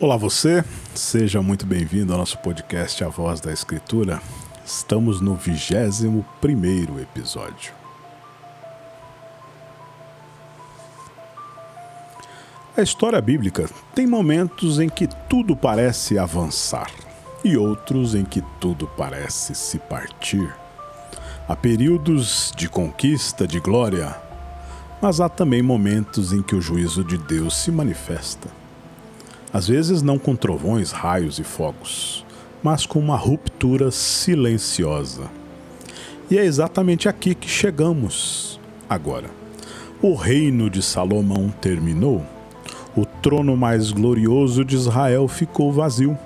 Olá você, seja muito bem-vindo ao nosso podcast A Voz da Escritura. Estamos no 21º episódio. A história bíblica tem momentos em que tudo parece avançar e outros em que tudo parece se partir. Há períodos de conquista, de glória, mas há também momentos em que o juízo de Deus se manifesta. Às vezes não com trovões, raios e fogos, mas com uma ruptura silenciosa. E é exatamente aqui que chegamos agora. O reino de Salomão terminou, o trono mais glorioso de Israel ficou vazio.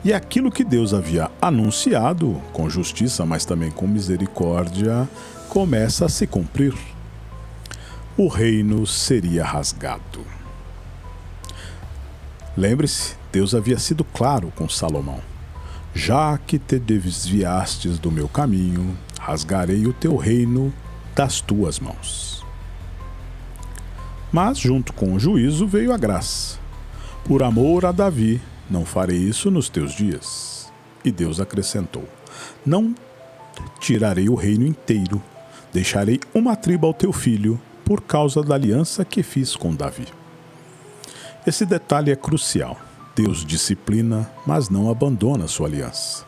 E aquilo que Deus havia anunciado, com justiça, mas também com misericórdia, começa a se cumprir. O reino seria rasgado. Lembre-se, Deus havia sido claro com Salomão. Já que te desviastes do meu caminho, rasgarei o teu reino das tuas mãos. Mas junto com o juízo veio a graça. Por amor a Davi, não farei isso nos teus dias. E Deus acrescentou: não tirarei o reino inteiro, deixarei uma tribo ao teu filho, por causa da aliança que fiz com Davi. Esse detalhe é crucial. Deus disciplina, mas não abandona sua aliança.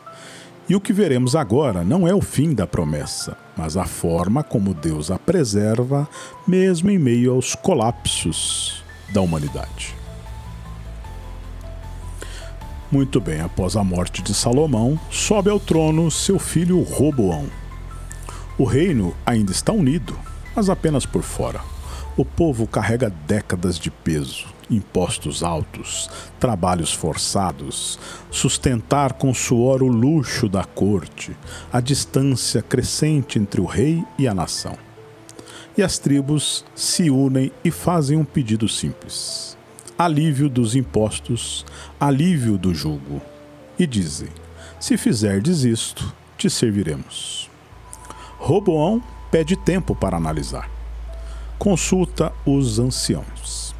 E o que veremos agora não é o fim da promessa, mas a forma como Deus a preserva, mesmo em meio aos colapsos da humanidade. Muito bem, após a morte de Salomão, sobe ao trono seu filho Roboão. O reino ainda está unido, mas apenas por fora. O povo carrega décadas de peso, impostos altos, trabalhos forçados, sustentar com suor o luxo da corte, a distância crescente entre o rei e a nação. E as tribos se unem e fazem um pedido simples: alívio dos impostos, alívio do jugo. E dizem: se fizerdes isto, te serviremos. Roboão pede tempo para analisar. Consulta os anciãos,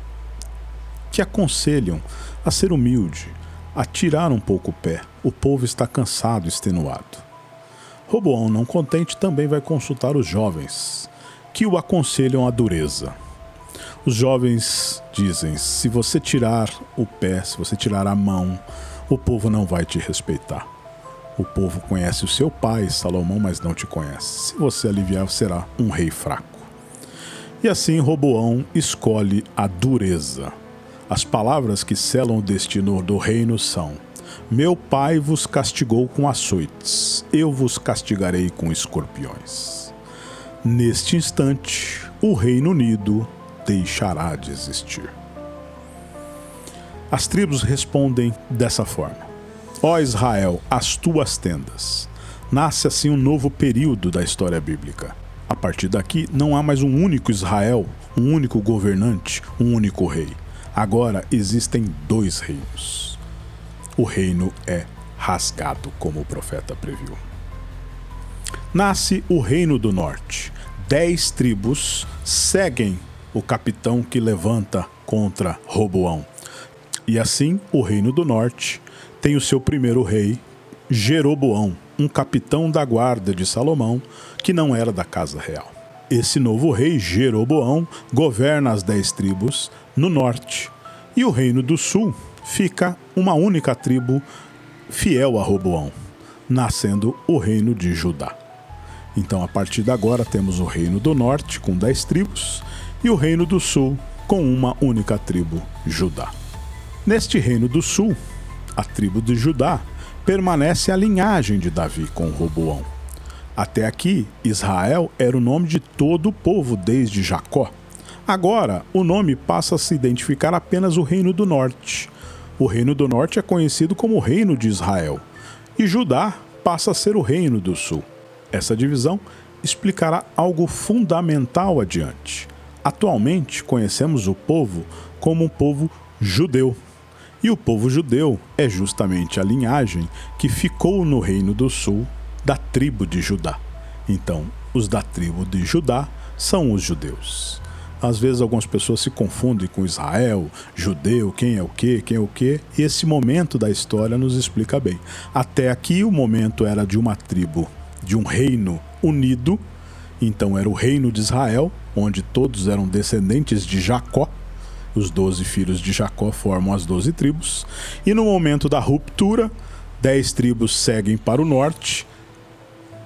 que aconselham a ser humilde, a tirar um pouco o pé. O povo está cansado e extenuado. Roboão, não contente, também vai consultar os jovens, que o aconselham à dureza. Os jovens dizem: se você tirar o pé, se você tirar a mão, o povo não vai te respeitar. O povo conhece o seu pai, Salomão, mas não te conhece. Se você aliviar, será um rei fraco. E assim Roboão escolhe a dureza. As palavras que selam o destino do reino são: meu pai vos castigou com açoites, eu vos castigarei com escorpiões. Neste instante, o Reino Unido deixará de existir. As tribos respondem dessa forma: ó Israel, as tuas tendas. Nasce assim um novo período da história bíblica. A partir daqui, não há mais um único Israel, um único governante, um único rei. Agora existem dois reinos. O reino é rasgado, como o profeta previu. Nasce o Reino do Norte. 10 tribos seguem o capitão que levanta contra Roboão. E assim, o Reino do Norte tem o seu primeiro rei, Jeroboão, um capitão da guarda de Salomão, que não era da casa real. Esse novo rei, Jeroboão, governa as 10 tribos no norte, e o reino do sul fica uma única tribo fiel a Roboão, nascendo o reino de Judá. Então, a partir de agora, temos o reino do norte com 10 tribos e o reino do sul com uma única tribo, Judá. Neste reino do sul, a tribo de Judá, permanece a linhagem de Davi com Roboão. Até aqui, Israel era o nome de todo o povo desde Jacó. Agora, o nome passa a se identificar apenas o Reino do Norte. O Reino do Norte é conhecido como o Reino de Israel, e Judá passa a ser o Reino do Sul. Essa divisão explicará algo fundamental adiante. Atualmente, conhecemos o povo como um povo judeu. E o povo judeu é justamente a linhagem que ficou no Reino do Sul da tribo de Judá. Então, os da tribo de Judá são os judeus. Às vezes algumas pessoas se confundem com Israel, judeu, quem é o quê, e esse momento da história nos explica bem. Até aqui o momento era de uma tribo, de um reino unido, então era o reino de Israel, onde todos eram descendentes de Jacó. Os 12 filhos de Jacó formam as 12 tribos. E no momento da ruptura, 10 tribos seguem para o norte,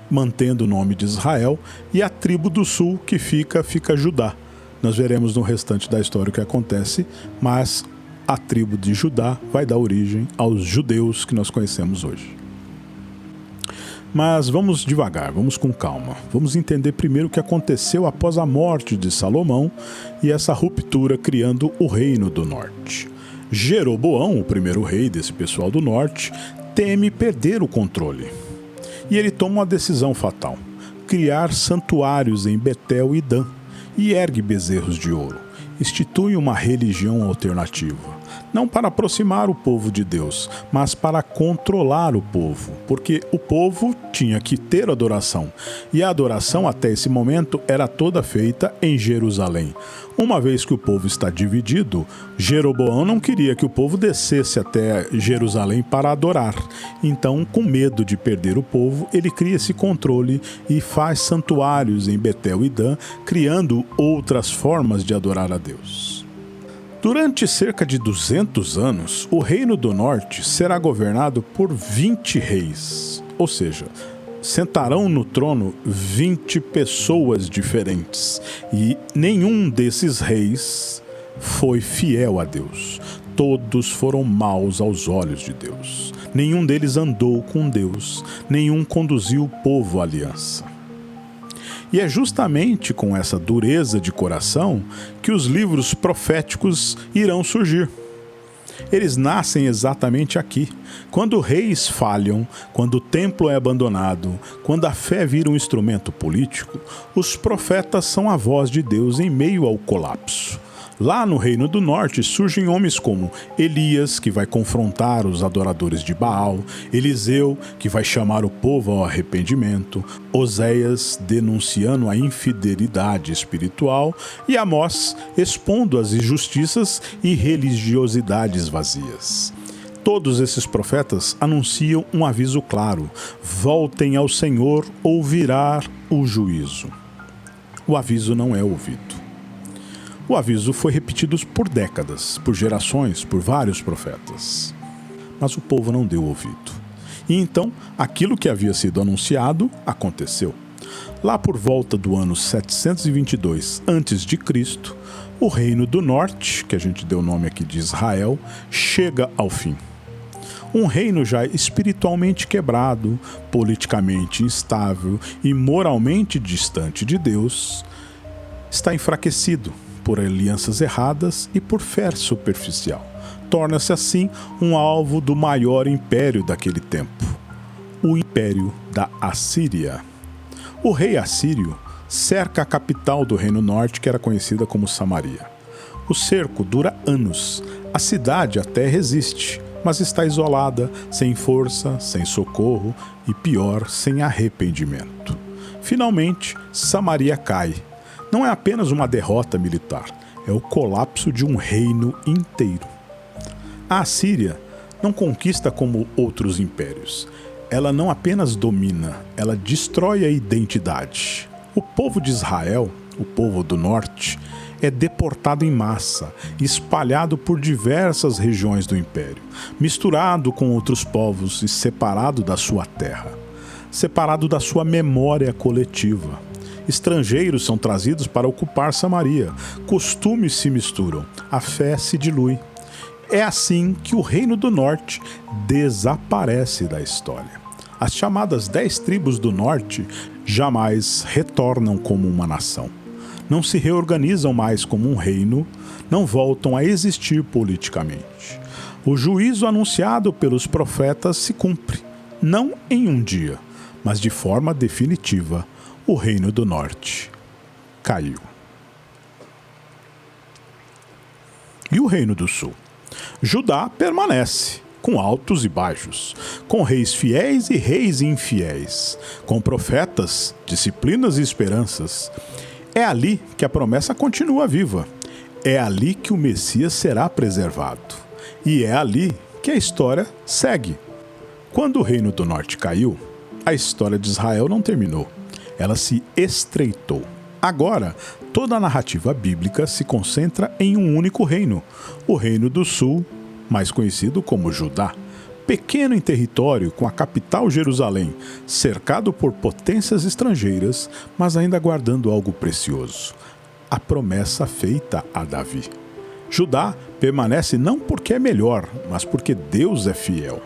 mantendo o nome de Israel, e a tribo do sul que fica Judá. Nós veremos no restante da história o que acontece, mas a tribo de Judá vai dar origem aos judeus que nós conhecemos hoje. Mas vamos devagar, vamos com calma. Vamos entender primeiro o que aconteceu após a morte de Salomão e essa ruptura criando o reino do norte. Jeroboão, o primeiro rei desse pessoal do norte, teme perder o controle. E ele toma uma decisão fatal: criar santuários em Betel e Dan, e ergue bezerros de ouro. Institui uma religião alternativa. Não para aproximar o povo de Deus, mas para controlar o povo, porque o povo tinha que ter adoração, e a adoração até esse momento era toda feita em Jerusalém. Uma vez que o povo está dividido, Jeroboão não queria que o povo descesse até Jerusalém para adorar. Então, com medo de perder o povo, ele cria esse controle e faz santuários em Betel e Dan, criando outras formas de adorar a Deus. Durante cerca de 200 anos, o Reino do Norte será governado por 20 reis, ou seja, sentarão no trono 20 pessoas diferentes, e nenhum desses reis foi fiel a Deus. Todos foram maus aos olhos de Deus. Nenhum deles andou com Deus, nenhum conduziu o povo à aliança. E é justamente com essa dureza de coração que os livros proféticos irão surgir. Eles nascem exatamente aqui, quando reis falham, quando o templo é abandonado, quando a fé vira um instrumento político, os profetas são a voz de Deus em meio ao colapso. Lá no Reino do Norte surgem homens como Elias, que vai confrontar os adoradores de Baal, Eliseu, que vai chamar o povo ao arrependimento, Oséias denunciando a infidelidade espiritual e Amós expondo as injustiças e religiosidades vazias. Todos esses profetas anunciam um aviso claro: voltem ao Senhor ou virá o juízo. O aviso não é ouvido. O aviso foi repetido por décadas, por gerações, por vários profetas. Mas o povo não deu ouvido. E então, aquilo que havia sido anunciado aconteceu. Lá por volta do ano 722 a.C., o Reino do Norte, que a gente deu o nome aqui de Israel, chega ao fim. Um reino já espiritualmente quebrado, politicamente instável e moralmente distante de Deus, está enfraquecido por alianças erradas e por fé superficial. Torna-se assim um alvo do maior império daquele tempo, o Império da Assíria. O rei assírio cerca a capital do Reino Norte, que era conhecida como Samaria. O cerco dura anos. A cidade até resiste, mas está isolada, sem força, sem socorro e, pior, sem arrependimento. Finalmente, Samaria cai. Não é apenas uma derrota militar, é o colapso de um reino inteiro. A Assíria não conquista como outros impérios. Ela não apenas domina, ela destrói a identidade. O povo de Israel, o povo do norte, é deportado em massa, espalhado por diversas regiões do império, misturado com outros povos e separado da sua terra, separado da sua memória coletiva. Estrangeiros são trazidos para ocupar Samaria, costumes se misturam, a fé se dilui. É assim que o Reino do Norte desaparece da história. As chamadas 10 tribos do Norte jamais retornam como uma nação. Não se reorganizam mais como um reino, não voltam a existir politicamente. O juízo anunciado pelos profetas se cumpre, não em um dia, mas de forma definitiva. O Reino do Norte caiu. E o Reino do Sul? Judá permanece, com altos e baixos, com reis fiéis e reis infiéis, com profetas, disciplinas e esperanças. É ali que a promessa continua viva. É ali que o Messias será preservado. E é ali que a história segue. Quando o Reino do Norte caiu, a história de Israel não terminou. Ela se estreitou. Agora, toda a narrativa bíblica se concentra em um único reino, o Reino do Sul, mais conhecido como Judá. Pequeno em território, com a capital Jerusalém, cercado por potências estrangeiras, mas ainda guardando algo precioso: a promessa feita a Davi. Judá permanece não porque é melhor, mas porque Deus é fiel.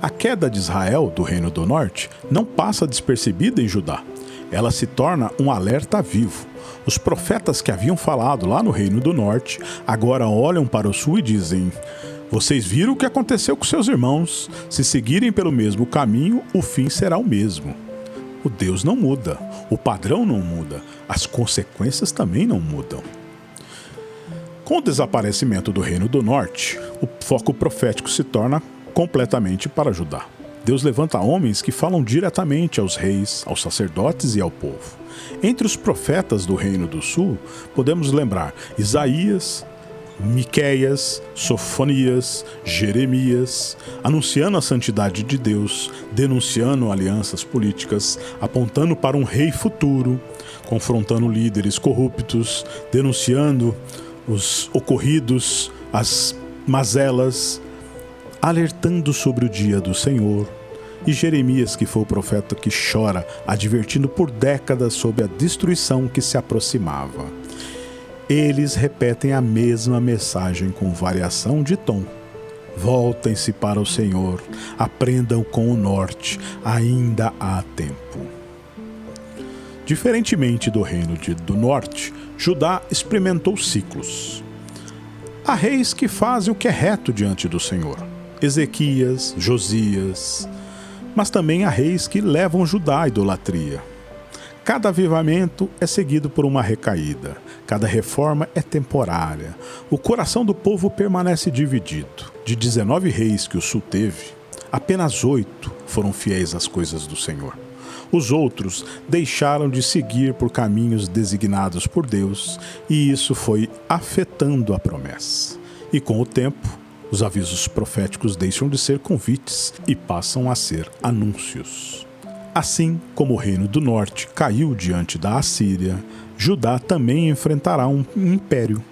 A queda de Israel do Reino do Norte não passa despercebida em Judá. Ela se torna um alerta vivo. Os profetas que haviam falado lá no Reino do Norte agora olham para o Sul e dizem: vocês viram o que aconteceu com seus irmãos. Se seguirem pelo mesmo caminho, o fim será o mesmo. O Deus não muda, o padrão não muda, as consequências também não mudam. Com o desaparecimento do Reino do Norte, o foco profético se torna completamente para Judá. Deus levanta homens que falam diretamente aos reis, aos sacerdotes e ao povo. Entre os profetas do Reino do Sul, podemos lembrar Isaías, Miqueias, Sofonias, Jeremias, anunciando a santidade de Deus, denunciando alianças políticas, apontando para um rei futuro, confrontando líderes corruptos, denunciando os ocorridos, as mazelas, alertando sobre o dia do Senhor. E Jeremias, que foi o profeta que chora, advertindo por décadas sobre a destruição que se aproximava. Eles repetem a mesma mensagem com variação de tom. Voltem-se para o Senhor, aprendam com o norte, ainda há tempo. Diferentemente do reino do norte, Judá experimentou ciclos. Há reis que fazem o que é reto diante do Senhor: Ezequias, Josias. Mas também há reis que levam Judá à idolatria. Cada avivamento é seguido por uma recaída. Cada reforma é temporária. O coração do povo permanece dividido. De 19 reis que o sul teve, apenas 8 foram fiéis às coisas do Senhor. Os outros deixaram de seguir por caminhos designados por Deus, e isso foi afetando a promessa. E com o tempo, os avisos proféticos deixam de ser convites e passam a ser anúncios. Assim como o Reino do Norte caiu diante da Assíria, Judá também enfrentará um império.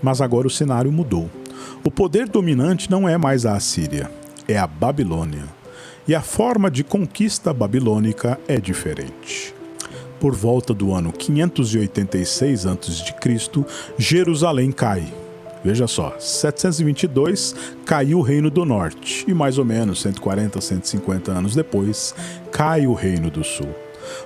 Mas agora o cenário mudou. O poder dominante não é mais a Assíria, é a Babilônia. E a forma de conquista babilônica é diferente. Por volta do ano 586 a.C., Jerusalém cai. Veja só, 722 caiu o Reino do Norte e mais ou menos 140, 150 anos depois cai o Reino do Sul.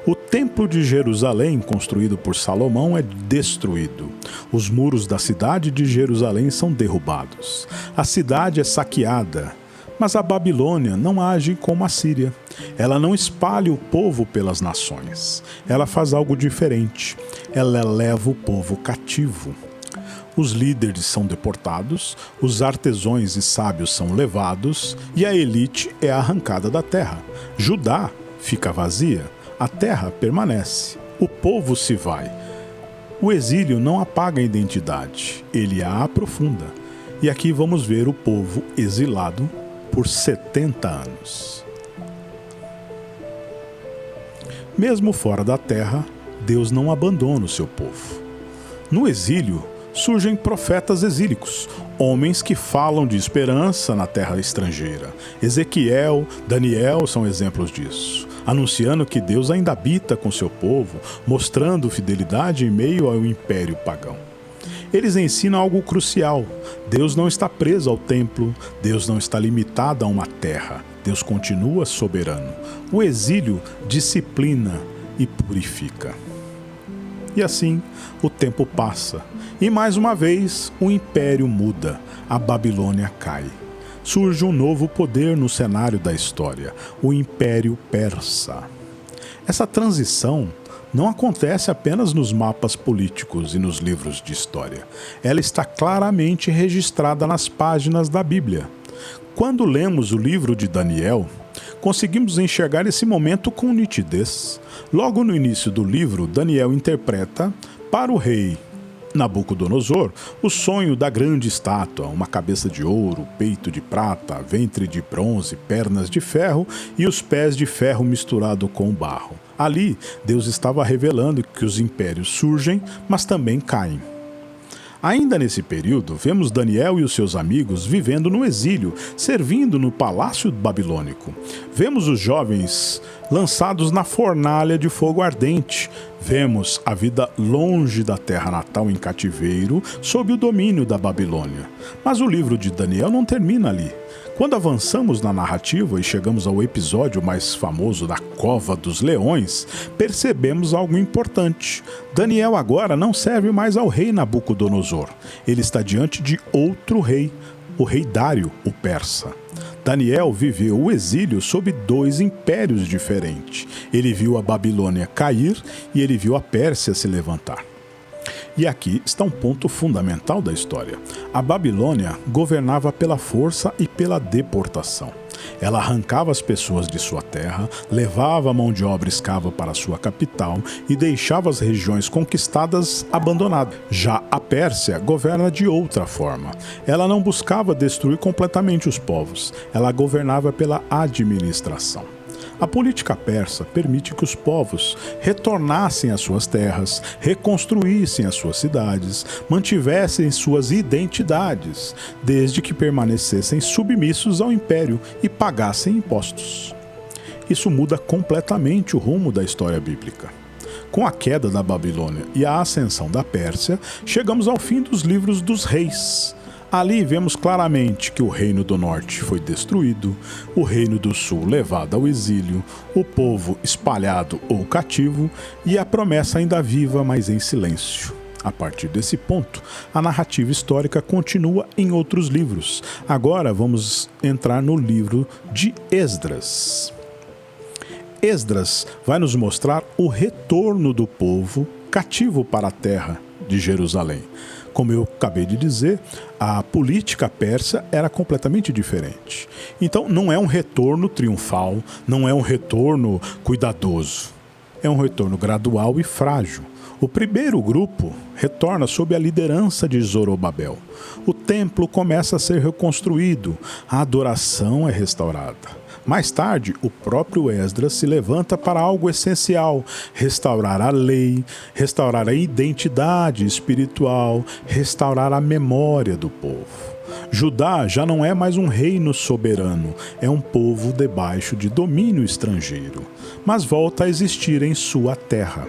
O Templo de Jerusalém, construído por Salomão, é destruído. Os muros da cidade de Jerusalém são derrubados. A cidade é saqueada. Mas a Babilônia não age como a Síria. Ela não espalha o povo pelas nações. Ela faz algo diferente. Ela leva o povo cativo. Os líderes são deportados, os artesãos e sábios são levados e a elite é arrancada da terra. Judá fica vazia, a terra permanece, o povo se vai. O exílio não apaga a identidade, ele a aprofunda. E aqui vamos ver o povo exilado por 70 anos. Mesmo fora da terra, Deus não abandona o seu povo. No exílio, surgem profetas exílicos, homens que falam de esperança na terra estrangeira. Ezequiel, Daniel são exemplos disso, anunciando que Deus ainda habita com seu povo, mostrando fidelidade em meio ao império pagão. Eles ensinam algo crucial: Deus não está preso ao templo, Deus não está limitado a uma terra, Deus continua soberano. O exílio disciplina e purifica. E assim, o tempo passa, e mais uma vez o império muda, a Babilônia cai. Surge um novo poder no cenário da história, o Império Persa. Essa transição não acontece apenas nos mapas políticos e nos livros de história. Ela está claramente registrada nas páginas da Bíblia. Quando lemos o livro de Daniel, conseguimos enxergar esse momento com nitidez. Logo no início do livro, Daniel interpreta para o rei Nabucodonosor o sonho da grande estátua, uma cabeça de ouro, peito de prata, ventre de bronze, pernas de ferro e os pés de ferro misturado com barro. Ali, Deus estava revelando que os impérios surgem, mas também caem. Ainda nesse período, vemos Daniel e os seus amigos vivendo no exílio, servindo no palácio babilônico. Vemos os jovens lançados na fornalha de fogo ardente. Vemos a vida longe da terra natal em cativeiro, sob o domínio da Babilônia. Mas o livro de Daniel não termina ali. Quando avançamos na narrativa e chegamos ao episódio mais famoso da Cova dos Leões, percebemos algo importante. Daniel agora não serve mais ao rei Nabucodonosor. Ele está diante de outro rei, o rei Dário, o persa. Daniel viveu o exílio sob dois impérios diferentes. Ele viu a Babilônia cair e ele viu a Pérsia se levantar. E aqui está um ponto fundamental da história. A Babilônia governava pela força e pela deportação. Ela arrancava as pessoas de sua terra, levava a mão de obra escrava para sua capital e deixava as regiões conquistadas abandonadas. Já a Pérsia governa de outra forma. Ela não buscava destruir completamente os povos, ela governava pela administração. A política persa permite que os povos retornassem às suas terras, reconstruíssem as suas cidades, mantivessem suas identidades, desde que permanecessem submissos ao império e pagassem impostos. Isso muda completamente o rumo da história bíblica. Com a queda da Babilônia e a ascensão da Pérsia, chegamos ao fim dos livros dos reis. Ali vemos claramente que o reino do norte foi destruído, o reino do sul levado ao exílio, o povo espalhado ou cativo e a promessa ainda viva, mas em silêncio. A partir desse ponto, a narrativa histórica continua em outros livros. Agora vamos entrar no livro de Esdras. Esdras vai nos mostrar o retorno do povo cativo para a terra de Jerusalém. Como eu acabei de dizer, a política persa era completamente diferente. Então não é um retorno triunfal, não é um retorno cuidadoso. É um retorno gradual e frágil. O primeiro grupo retorna sob a liderança de Zorobabel. O templo começa a ser reconstruído, a adoração é restaurada. Mais tarde, o próprio Esdras se levanta para algo essencial: restaurar a lei, restaurar a identidade espiritual, restaurar a memória do povo. Judá já não é mais um reino soberano, é um povo debaixo de domínio estrangeiro, mas volta a existir em sua terra.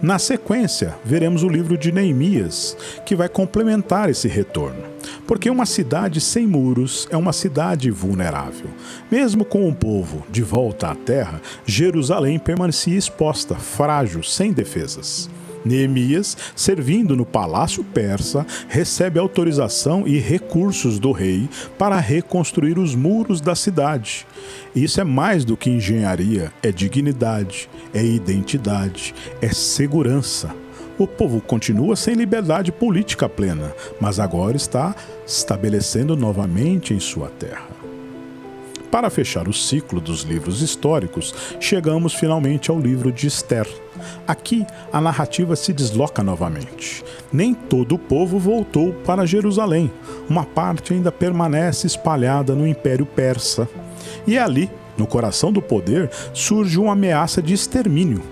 Na sequência, veremos o livro de Neemias, que vai complementar esse retorno. Porque uma cidade sem muros é uma cidade vulnerável. Mesmo com o povo de volta à terra, Jerusalém permanecia exposta, frágil, sem defesas. Neemias, servindo no palácio persa, recebe autorização e recursos do rei para reconstruir os muros da cidade. Isso é mais do que engenharia, é dignidade, é identidade, é segurança. O povo continua sem liberdade política plena, mas agora está estabelecendo novamente em sua terra. Para fechar o ciclo dos livros históricos, chegamos finalmente ao livro de Ester. Aqui, a narrativa se desloca novamente. Nem todo o povo voltou para Jerusalém. Uma parte ainda permanece espalhada no Império Persa. E ali, no coração do poder, surge uma ameaça de extermínio.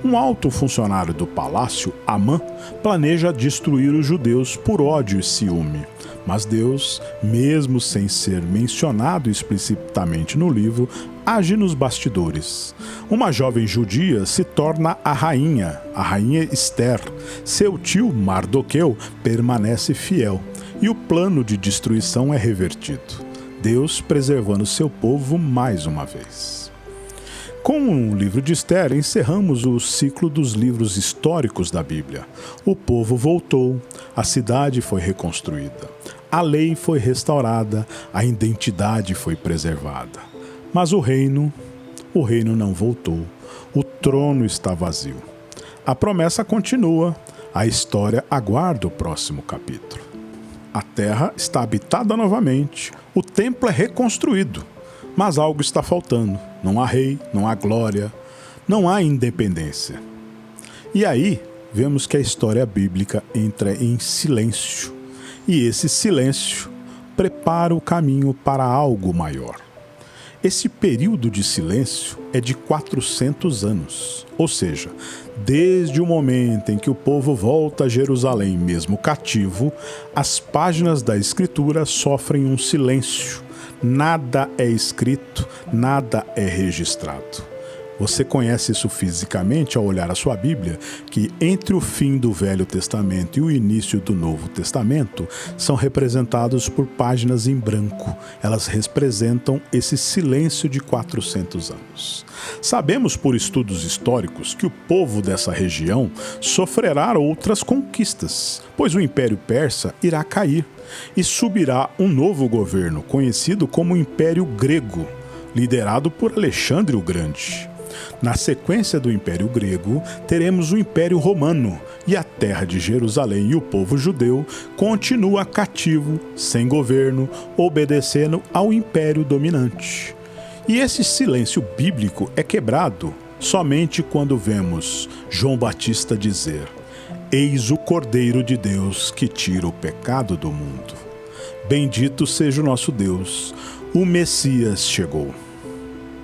Um alto funcionário do palácio, Amã, planeja destruir os judeus por ódio e ciúme. Mas Deus, mesmo sem ser mencionado explicitamente no livro, age nos bastidores. Uma jovem judia se torna a rainha Ester. Seu tio, Mardoqueu, permanece fiel e o plano de destruição é revertido. Deus preservando seu povo mais uma vez. Com o livro de Ester, encerramos o ciclo dos livros históricos da Bíblia. O povo voltou, a cidade foi reconstruída, a lei foi restaurada, a identidade foi preservada. Mas o reino não voltou, o trono está vazio. A promessa continua, a história aguarda o próximo capítulo. A terra está habitada novamente, o templo é reconstruído. Mas algo está faltando. Não há rei, não há glória, não há independência. E aí, vemos que a história bíblica entra em silêncio. E esse silêncio prepara o caminho para algo maior. Esse período de silêncio é de 400 anos, ou seja, desde o momento em que o povo volta a Jerusalém, mesmo cativo, as páginas da Escritura sofrem um silêncio. Nada é escrito, nada é registrado. Você conhece isso fisicamente ao olhar a sua Bíblia, que entre o fim do Velho Testamento e o início do Novo Testamento são representados por páginas em branco. Elas representam esse silêncio de 400 anos. Sabemos por estudos históricos que o povo dessa região sofrerá outras conquistas, pois o Império Persa irá cair e subirá um novo governo, conhecido como Império Grego, liderado por Alexandre o Grande. Na sequência do Império Grego, teremos o Império Romano, e a terra de Jerusalém e o povo judeu continua cativo, sem governo, obedecendo ao império dominante. E esse silêncio bíblico é quebrado somente quando vemos João Batista dizer: "Eis o Cordeiro de Deus que tira o pecado do mundo. Bendito seja o nosso Deus, o Messias chegou."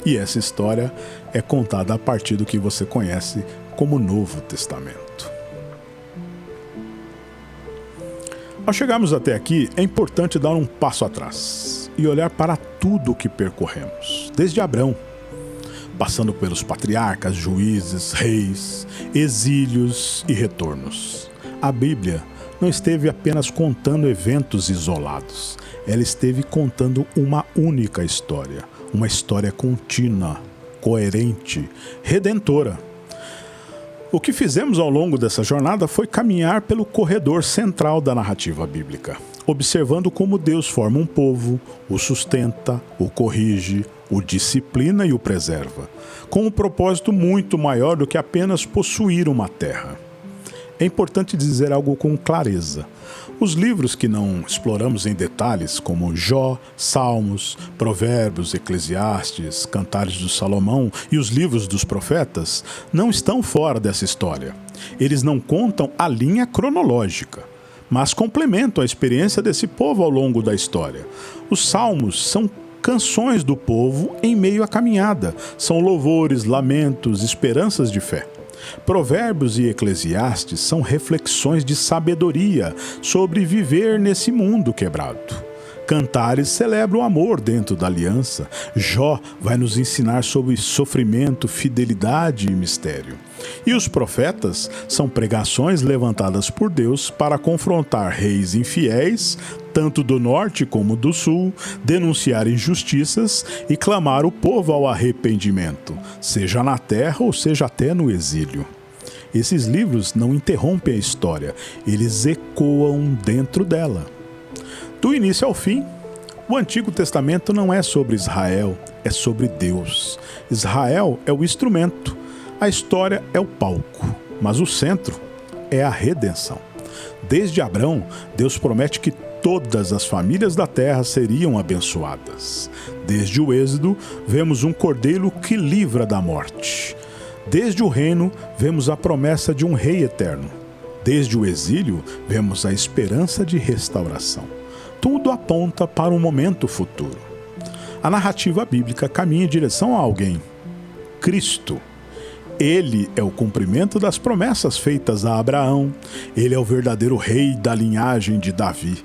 E essa história é contada a partir do que você conhece como Novo Testamento. Ao chegarmos até aqui, é importante dar um passo atrás e olhar para tudo o que percorremos, desde Abrão, passando pelos patriarcas, juízes, reis, exílios e retornos. A Bíblia não esteve apenas contando eventos isolados, ela esteve contando uma única história, uma história contínua, coerente, redentora. O que fizemos ao longo dessa jornada foi caminhar pelo corredor central da narrativa bíblica, observando como Deus forma um povo, o sustenta, o corrige, o disciplina e o preserva, com um propósito muito maior do que apenas possuir uma terra. É importante dizer algo com clareza. Os livros que não exploramos em detalhes, como Jó, Salmos, Provérbios, Eclesiastes, Cantares de Salomão e os livros dos profetas, não estão fora dessa história. Eles não contam a linha cronológica, mas complementam a experiência desse povo ao longo da história. Os Salmos são canções do povo em meio à caminhada, são louvores, lamentos, esperanças de fé. Provérbios e Eclesiastes são reflexões de sabedoria sobre viver nesse mundo quebrado. Cantares celebra o amor dentro da aliança. Jó vai nos ensinar sobre sofrimento, fidelidade e mistério. E os profetas são pregações levantadas por Deus para confrontar reis infiéis, tanto do norte como do sul, denunciar injustiças e clamar o povo ao arrependimento, seja na terra ou seja até no exílio. Esses livros não interrompem a história, eles ecoam dentro dela. Do início ao fim, o Antigo Testamento não é sobre Israel, é sobre Deus. Israel é o instrumento, a história é o palco, mas o centro é a redenção. Desde Abrão, Deus promete que todas as famílias da terra seriam abençoadas. Desde o Êxodo, vemos um cordeiro que livra da morte. Desde o reino, vemos a promessa de um rei eterno. Desde o exílio, vemos a esperança de restauração. Tudo aponta para um momento futuro. A narrativa bíblica caminha em direção a alguém: Cristo. Ele é o cumprimento das promessas feitas a Abraão. Ele é o verdadeiro rei da linhagem de Davi.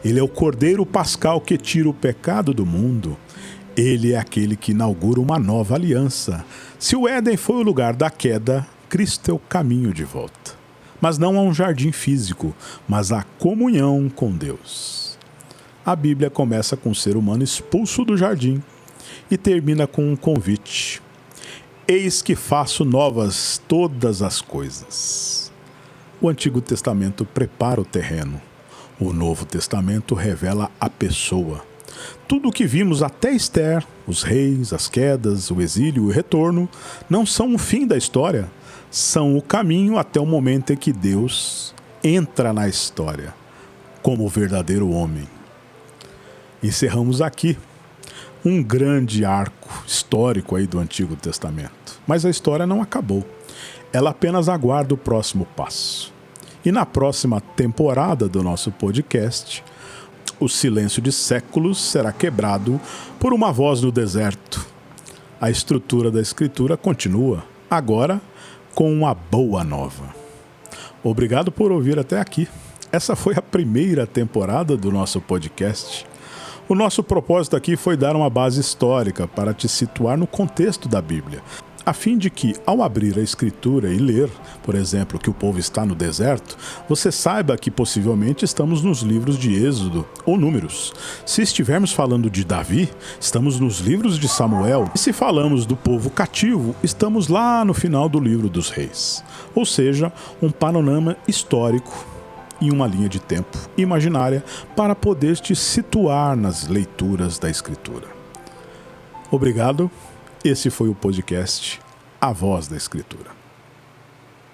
Ele é o cordeiro pascal que tira o pecado do mundo. Ele é aquele que inaugura uma nova aliança. Se o Éden foi o lugar da queda, Cristo é o caminho de volta. Mas não a um jardim físico, mas a comunhão com Deus. A Bíblia começa com o ser humano expulso do jardim e termina com um convite: eis que faço novas todas as coisas. O Antigo Testamento prepara o terreno. O Novo Testamento revela a pessoa. Tudo o que vimos até Esther, os reis, as quedas, o exílio e o retorno, não são o fim da história, são o caminho até o momento em que Deus entra na história como o verdadeiro homem. Encerramos aqui. um grande arco histórico aí do Antigo Testamento. Mas a história não acabou. Ela apenas aguarda o próximo passo. E na próxima temporada do nosso podcast, o silêncio de séculos será quebrado por uma voz no deserto. A estrutura da Escritura continua, agora com uma boa nova. Obrigado por ouvir até aqui. Essa foi a primeira temporada do nosso podcast. O nosso propósito aqui foi dar uma base histórica para te situar no contexto da Bíblia, a fim de que, ao abrir a Escritura e ler, por exemplo, que o povo está no deserto, você saiba que possivelmente estamos nos livros de Êxodo ou Números. Se estivermos falando de Davi, estamos nos livros de Samuel. E se falamos do povo cativo, estamos lá no final do livro dos Reis. Ou seja, um panorama histórico em uma linha de tempo imaginária para poder te situar nas leituras da Escritura. Obrigado. Esse foi o podcast A Voz da Escritura.